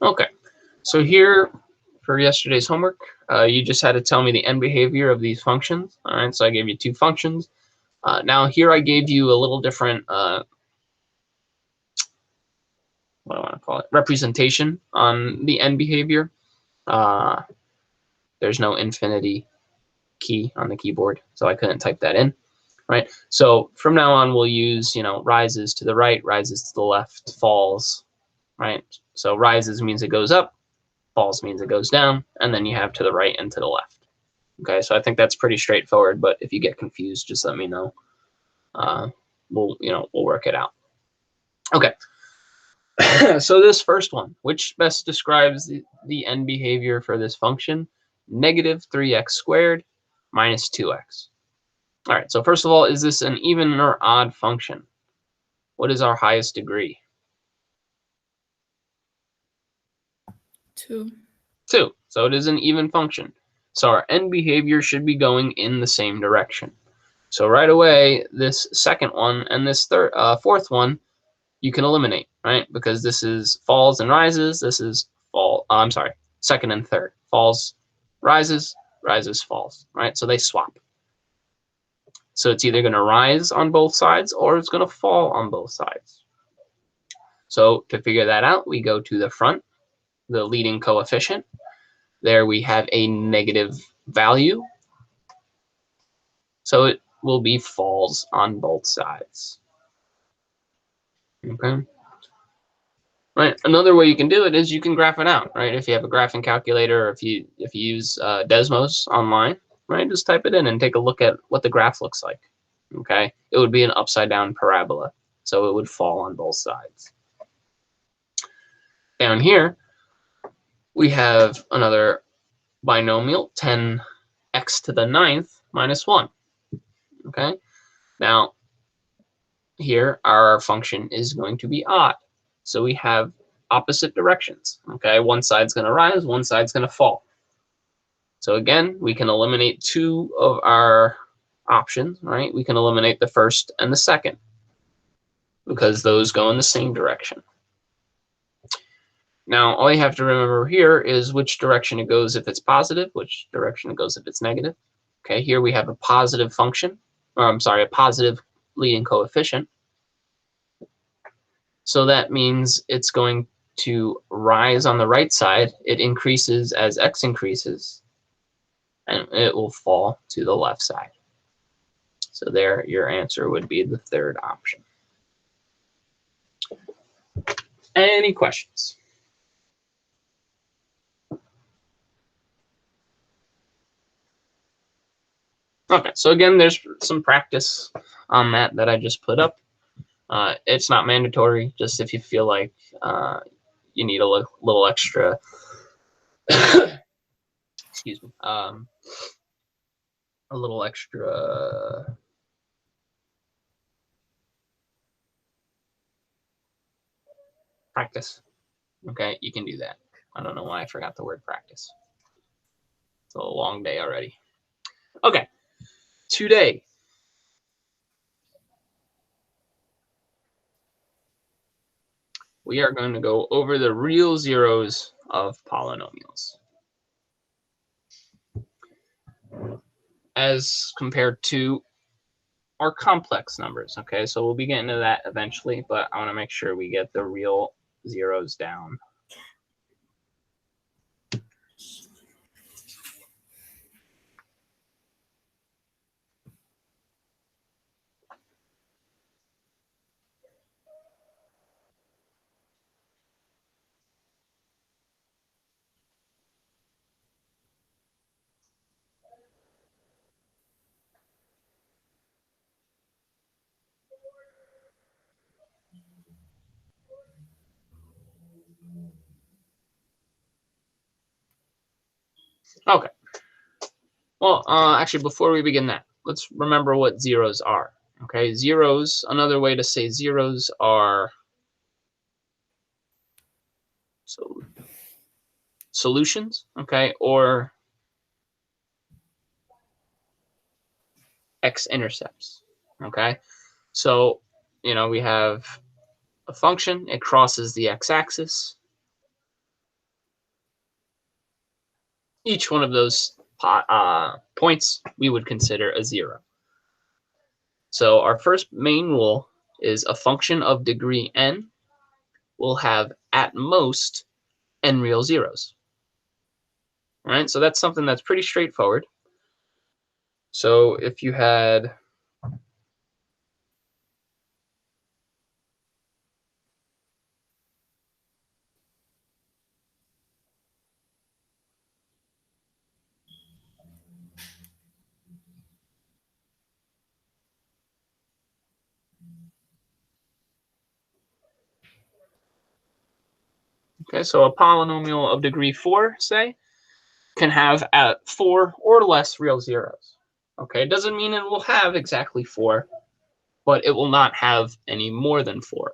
Okay, so here for yesterday's homework, you just had to tell me the end behavior of these functions. All right, so I gave you two functions. Now here I gave you a little different, what do I want to call it, representation on the end behavior. There's no infinity key on the keyboard, so I couldn't type that in. Right. So from now on, we'll use, rises to the right, rises to the left, falls. Right. So rises means it goes up, falls means it goes down, and then you have to the right and to the left. Okay. So I think that's pretty straightforward. But if you get confused, just let me know. We'll work it out. Okay. So this first one, which best describes the end behavior for this function? Negative 3x squared minus 2x. All right, so first of all, is this an even or odd function? What is our highest degree? 2. 2. So it is an even function. So our end behavior should be going in the same direction. So right away, this second one and this fourth one, you can eliminate, right? Because this is falls and rises. This is second and third. Falls, rises, rises, falls, right? So they swap. So it's either going to rise on both sides or it's going to fall on both sides. So to figure that out, we go to the front, the leading coefficient. There we have a negative value. So it will be falls on both sides. Okay. Right. Another way you can do it is you can graph it out, right? If you have a graphing calculator, or if you use Desmos online, right? Just type it in and take a look at what the graph looks like. Okay. It would be an upside down parabola. So it would fall on both sides. Down here, we have another binomial, 10x to the 9th minus 1. Okay. Now, here our function is going to be odd. So we have opposite directions. Okay. One side's going to rise, one side's going to fall. So again, we can eliminate two of our options, right? We can eliminate the first and the second because those go in the same direction. Now, all you have to remember here is which direction it goes if it's positive, which direction it goes if it's negative. Okay, here we have a positive function, or I'm sorry, a positive leading coefficient. So that means it's going to rise on the right side. It increases as x increases, and it will fall to the left side. So there, your answer would be the third option. Any questions? Okay, so again, there's some practice on that I just put up. It's not mandatory, just if you feel like you need a little extra, excuse me, a little extra practice. Okay, you can do that. I don't know why I forgot the word practice. It's a long day already. Okay, today, we are going to go over the real zeros of polynomials as compared to our complex numbers. Okay, so we'll be getting to that eventually, but I want to make sure we get the real zeros down. Okay. Well, actually, before we begin that, let's remember what zeros are. Okay, zeros, another way to say zeros are solutions, okay, or x-intercepts, okay? So, we have a function, it crosses the x-axis, each one of those points we would consider a 0. So our first main rule is a function of degree n will have at most n real zeros. All right, so that's something that's pretty straightforward. So if you had okay, so a polynomial of degree 4, say, can have at 4 or less real zeros. Okay, it doesn't mean it will have exactly 4, but it will not have any more than 4.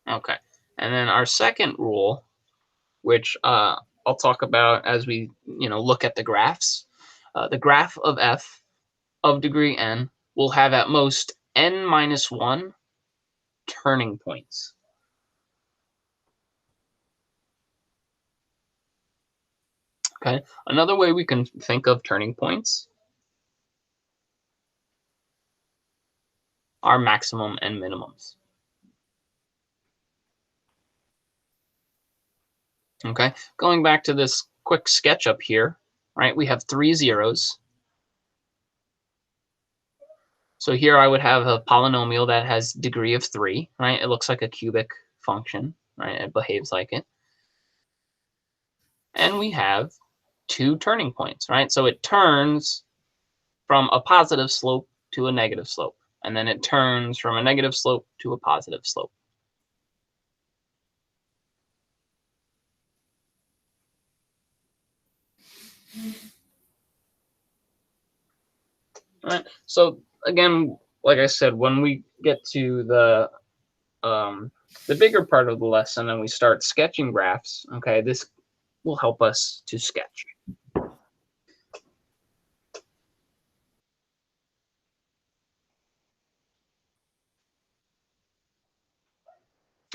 Okay, and then our second rule, which I'll talk about as we look at the graphs. The graph of f of degree n will have at most n minus 1 turning points. Okay, another way we can think of turning points are maximum and minimums. Okay, going back to this quick sketch up here, right, we have 3 zeros. So here I would have a polynomial that has degree of 3, right? It looks like a cubic function, right? It behaves like it. And we have 2 turning points, right? So it turns from a positive slope to a negative slope, and then it turns from a negative slope to a positive slope. All right. So again, like I said, when we get to the bigger part of the lesson and we start sketching graphs, okay, this will help us to sketch.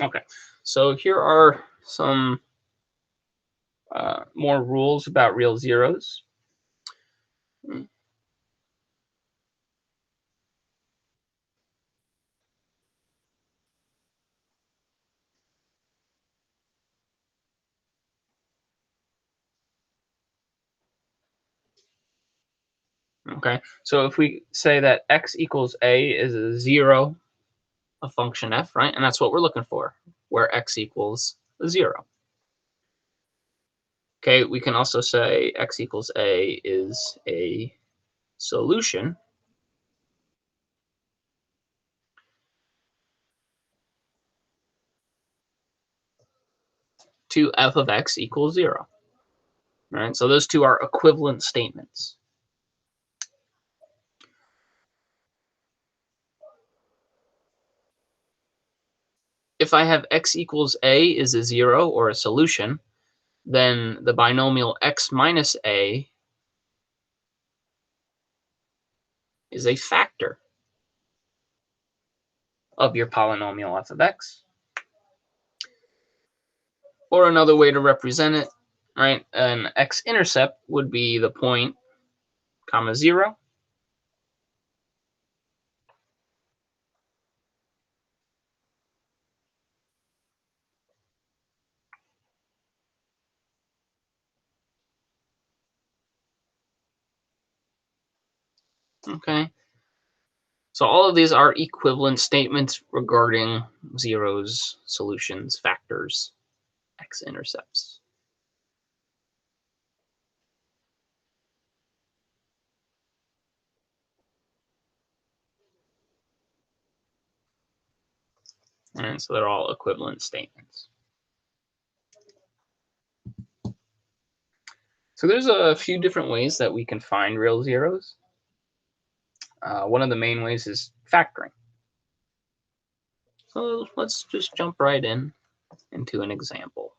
Okay, so here are some more rules about real zeros. Okay, so if we say that x equals a is a 0, a function f, right? And that's what we're looking for, where x equals a 0. Okay, we can also say x equals a is a solution to f of x equals 0. Right? So those two are equivalent statements. If I have x equals a is a 0 or a solution, then the binomial x minus a is a factor of your polynomial f of x. Or another way to represent it, right? An x-intercept would be the point, comma 0. Okay. So all of these are equivalent statements regarding zeros, solutions, factors, x-intercepts. And so they're all equivalent statements. So there's a few different ways that we can find real zeros. one of the main ways is factoring. So let's just jump right into an example.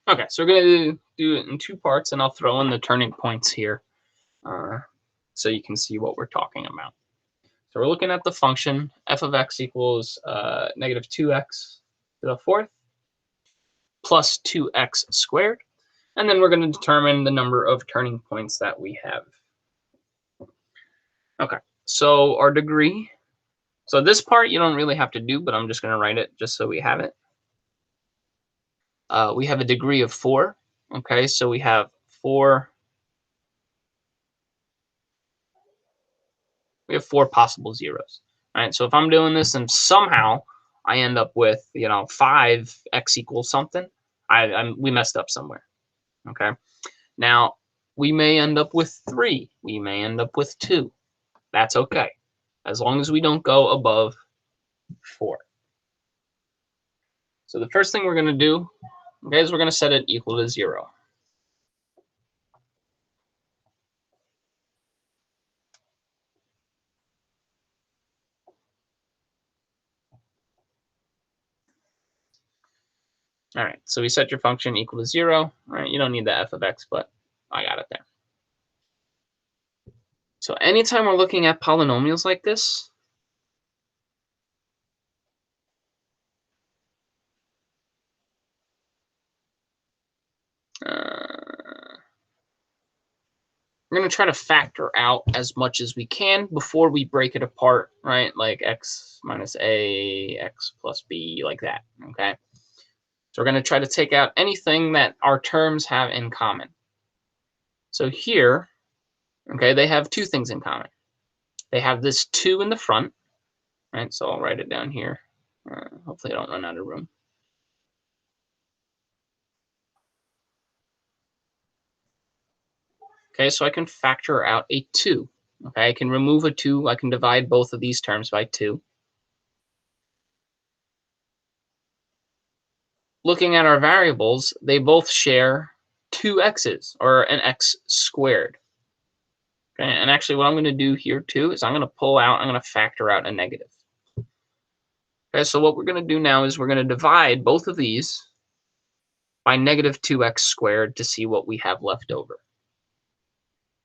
Okay, so we're going to do it in two parts, and I'll throw in the turning points here so you can see what we're talking about. So we're looking at the function f of x equals negative 2x to the fourth plus 2x squared. And then we're going to determine the number of turning points that we have. Okay, so our degree. So this part you don't really have to do, but I'm just going to write it just so we have it. We have a degree of 4. Okay, so we have 4. We have 4 possible zeros. All right, so if I'm doing this and somehow I end up with 5x equals something, we messed up somewhere. Okay, now we may end up with 3. We may end up with 2. That's okay, as long as we don't go above 4. So the first thing we're going to do, okay, is we're going to set it equal to 0. All right, so we set your function equal to 0. All right, you don't need the f of x, but I got it there. So anytime we're looking at polynomials like this, we're going to try to factor out as much as we can before we break it apart, right? Like x minus a, x plus b, like that, okay? So we're going to try to take out anything that our terms have in common. So here, okay, they have 2 things in common. They have this 2 in the front, right? So I'll write it down here. Hopefully I don't run out of room. Okay, so I can factor out a 2. Okay, I can remove a 2. I can divide both of these terms by 2. Looking at our variables, they both share 2 x's, or an x squared. Okay, and actually what I'm going to do here too is I'm going to factor out a negative. Okay, so what we're going to do now is we're going to divide both of these by negative 2x squared to see what we have left over.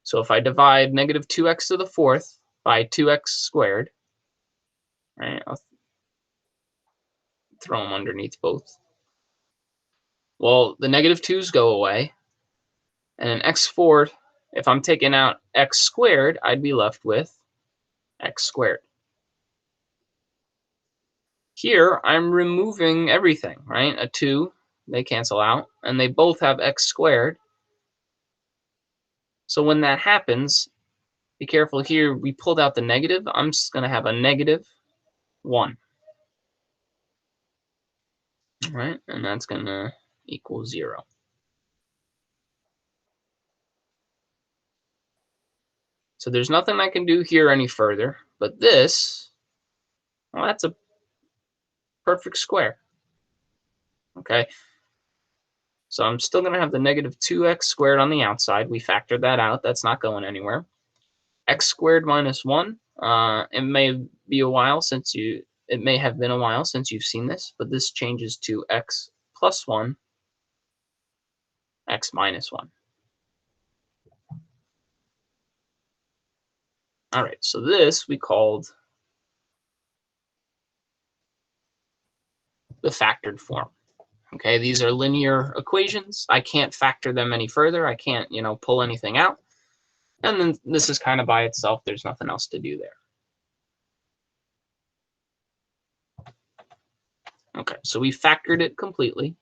So if I divide negative 2x to the fourth by 2x squared, right, I'll throw them underneath both. Well, the negative 2's go away, and an x4, if I'm taking out x squared, I'd be left with x squared. Here, I'm removing everything, right? A 2, they cancel out, and they both have x squared. So when that happens, be careful here, we pulled out the negative. I'm just going to have a negative 1. All right, and that's going to equal 0. So there's nothing I can do here any further, but this, well, that's a perfect square. Okay, so I'm still going to have the negative 2x squared on the outside. We factored that out. That's not going anywhere. X squared minus 1. It may be a while since it may have been a while since you've seen this, but this changes to x plus 1, x minus 1. All right, so this we called the factored form. Okay, these are linear equations. I can't factor them any further. I can't, pull anything out. And then this is kind of by itself. There's nothing else to do there. Okay, so we factored it completely.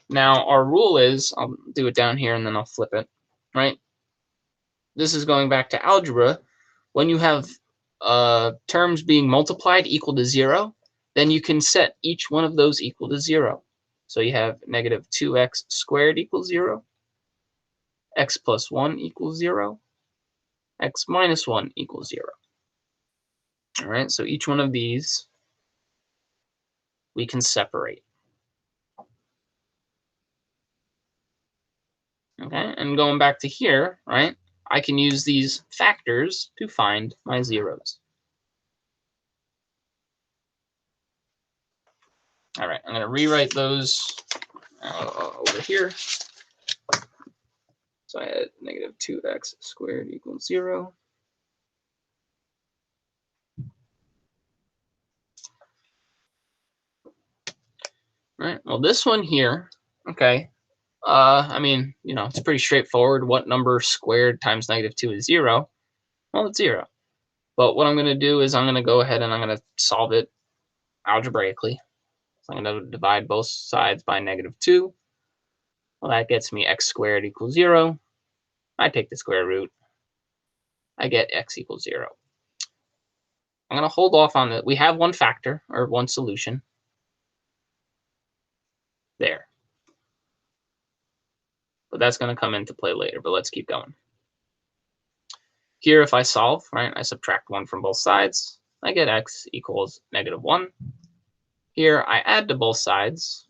Now our rule is, I'll do it down here and then I'll flip it, right? This is going back to algebra. When you have terms being multiplied equal to 0, then you can set each one of those equal to 0. So you have negative 2x squared equals 0, x plus 1 equals 0, x minus 1 equals 0. All right, so each one of these we can separate. Okay, and going back to here, right, I can use these factors to find my zeros. All right, I'm going to rewrite those over here. So I had negative 2x squared equals 0. Right. Well, this one here, okay. I mean, you know, it's pretty straightforward. What number squared times negative 2 is 0? Well, it's 0. But what I'm going to do is I'm going to go ahead and I'm going to solve it algebraically. So I'm going to divide both sides by negative 2. Well, that gets me x squared equals 0. I take the square root. I get x equals 0. I'm going to hold off on that. We have one factor, or one solution. There. But that's going to come into play later. But let's keep going. Here, if I solve, right, I subtract 1 from both sides. I get x equals negative 1. Here, I add to both sides.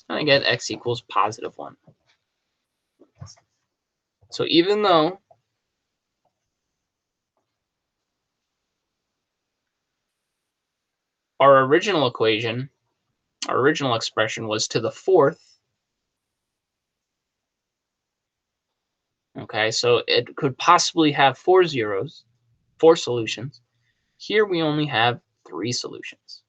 And I get x equals positive 1. So even though our original equation, our original expression was to the 4th, okay, so it could possibly have 4 zeros, 4 solutions. Here we only have 3 solutions.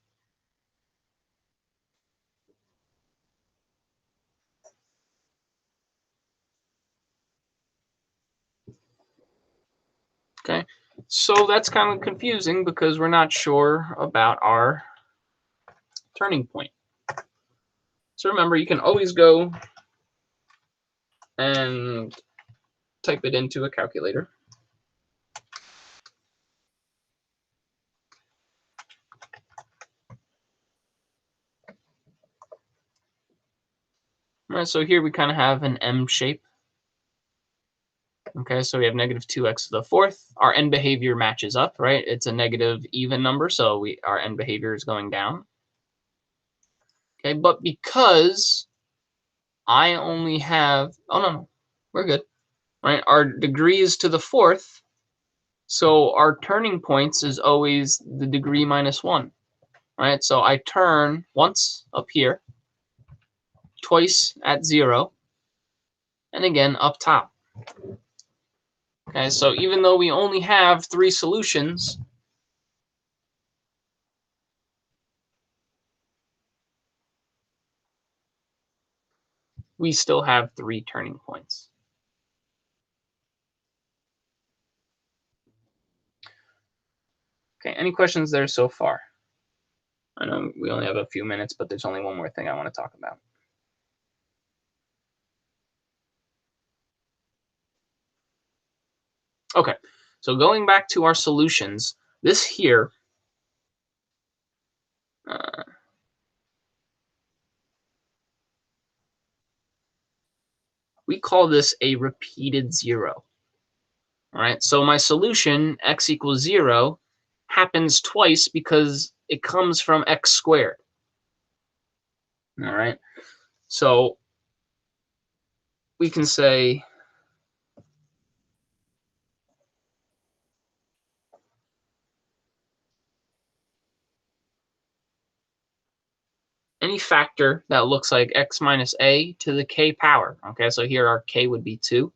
Okay, so that's kind of confusing because we're not sure about our turning point. So remember, you can always go and type it into a calculator. All right, so here we kind of have an M shape. Okay, so we have negative 2x to the 4th. Our end behavior matches up, right? It's a negative even number, so our end behavior is going down. Okay, but because I only have, oh no, we're good, right? Our degree is to the 4th, so our turning points is always the degree minus 1, right? So I turn once up here, twice at 0, and again up top. Okay, so even though we only have 3 solutions, we still have 3 turning points. Okay, any questions there so far? I know we only have a few minutes, but there's only one more thing I want to talk about. Okay, so going back to our solutions, this here, we call this a repeated 0. All right, so my solution, x equals 0, happens twice because it comes from x squared. All right, so we can say any factor that looks like x minus a to the k power. Okay, so here our k would be 2.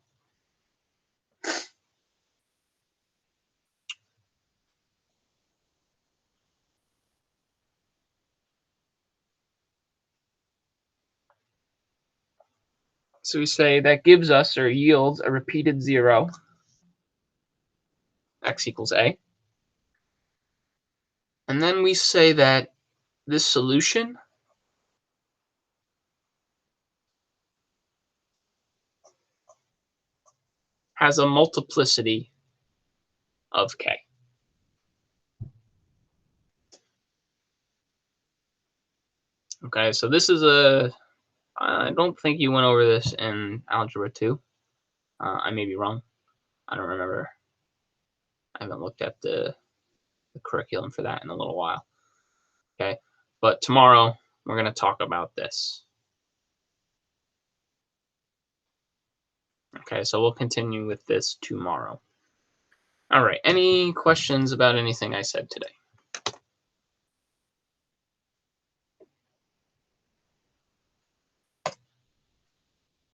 So we say that gives us or yields a repeated 0, x equals a. And then we say that this solution has a multiplicity of k. Okay, so this is I don't think you went over this in Algebra 2. I may be wrong. I don't remember. I haven't looked at the curriculum for that in a little while. Okay, but tomorrow we're going to talk about this. Okay, so we'll continue with this tomorrow. All right, any questions about anything I said today?